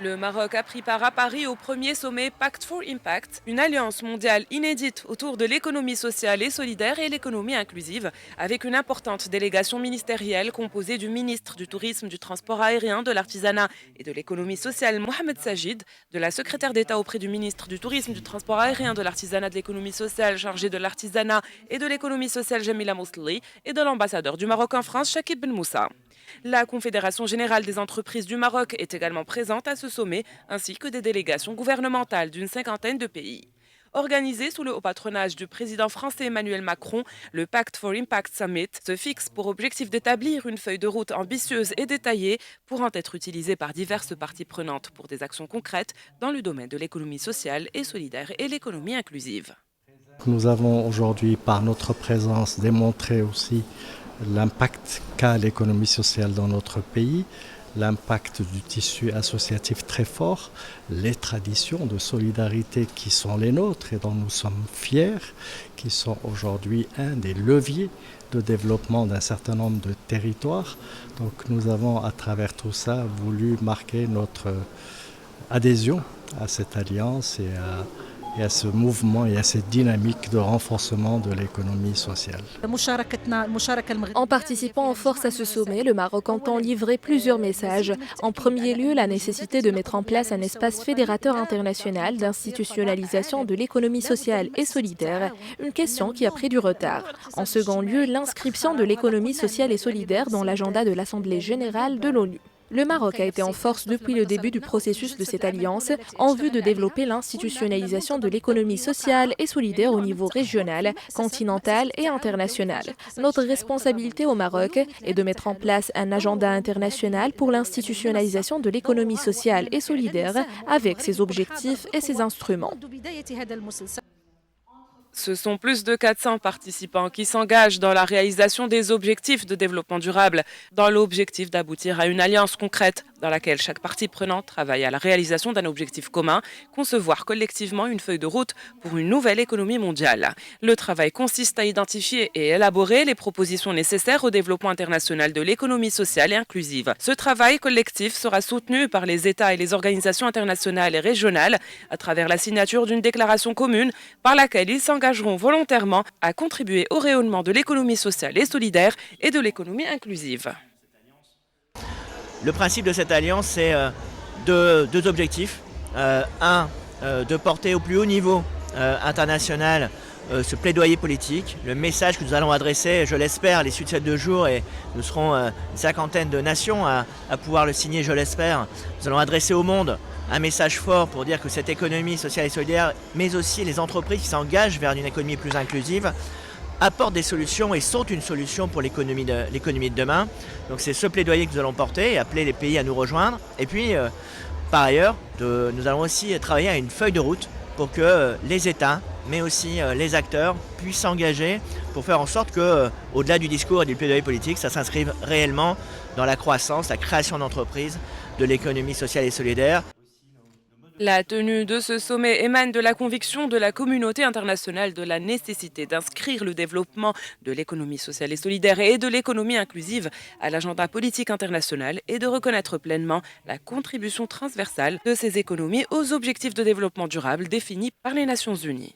Le Maroc a pris part à Paris au premier sommet Pact for Impact, une alliance mondiale inédite autour de l'économie sociale et solidaire et l'économie inclusive, avec une importante délégation ministérielle composée du ministre du Tourisme, du Transport aérien, de l'Artisanat et de l'économie sociale Mohamed Sajid, de la secrétaire d'État auprès du ministre du Tourisme, du Transport aérien, de l'Artisanat, de l'économie sociale chargée de l'Artisanat et de l'économie sociale Jamila Mousli et de l'ambassadeur du Maroc en France Shakib Ben Moussa. La Confédération générale des entreprises du Maroc est également présente à ce sommet, ainsi que des délégations gouvernementales d'une cinquantaine de pays. Organisé sous le haut patronage du président français Emmanuel Macron, le Pact for Impact Summit se fixe pour objectif d'établir une feuille de route ambitieuse et détaillée pourrant être utilisée par diverses parties prenantes pour des actions concrètes dans le domaine de l'économie sociale et solidaire et l'économie inclusive. Nous avons aujourd'hui, par notre présence, démontré aussi l'impact qu'a l'économie sociale dans notre pays, l'impact du tissu associatif très fort, les traditions de solidarité qui sont les nôtres et dont nous sommes fiers, qui sont aujourd'hui un des leviers de développement d'un certain nombre de territoires. Donc nous avons à travers tout ça voulu marquer notre adhésion à cette alliance et à ce mouvement et à cette dynamique de renforcement de l'économie sociale. En participant en force à ce sommet, le Maroc entend livrer plusieurs messages. En premier lieu, la nécessité de mettre en place un espace fédérateur international d'institutionnalisation de l'économie sociale et solidaire, une question qui a pris du retard. En second lieu, l'inscription de l'économie sociale et solidaire dans l'agenda de l'Assemblée générale de l'ONU. Le Maroc a été en force depuis le début du processus de cette alliance en vue de développer l'institutionnalisation de l'économie sociale et solidaire au niveau régional, continental et international. Notre responsabilité au Maroc est de mettre en place un agenda international pour l'institutionnalisation de l'économie sociale et solidaire avec ses objectifs et ses instruments. Ce sont plus de 400 participants qui s'engagent dans la réalisation des objectifs de développement durable, dans l'objectif d'aboutir à une alliance concrète dans laquelle chaque partie prenante travaille à la réalisation d'un objectif commun, concevoir collectivement une feuille de route pour une nouvelle économie mondiale. Le travail consiste à identifier et élaborer les propositions nécessaires au développement international de l'économie sociale et inclusive. Ce travail collectif sera soutenu par les États et les organisations internationales et régionales à travers la signature d'une déclaration commune par laquelle ils s'engageront volontairement à contribuer au rayonnement de l'économie sociale et solidaire et de l'économie inclusive. Le principe de cette alliance, c'est deux objectifs. De porter au plus haut niveau international ce plaidoyer politique, le message que nous allons adresser, je l'espère, à l'issue de ces 2 jours, et nous serons une cinquantaine de nations à pouvoir le signer, je l'espère. Nous allons adresser au monde un message fort pour dire que cette économie sociale et solidaire, mais aussi les entreprises qui s'engagent vers une économie plus inclusive, apportent des solutions et sont une solution pour l'économie de demain. Donc c'est ce plaidoyer que nous allons porter et appeler les pays à nous rejoindre. Et puis, par ailleurs, nous allons aussi travailler à une feuille de route pour que les États, mais aussi les acteurs, puissent s'engager pour faire en sorte que, au-delà du discours et du plaidoyer politique, ça s'inscrive réellement dans la croissance, la création d'entreprises, de l'économie sociale et solidaire. La tenue de ce sommet émane de la conviction de la communauté internationale de la nécessité d'inscrire le développement de l'économie sociale et solidaire et de l'économie inclusive à l'agenda politique international et de reconnaître pleinement la contribution transversale de ces économies aux objectifs de développement durable définis par les Nations Unies.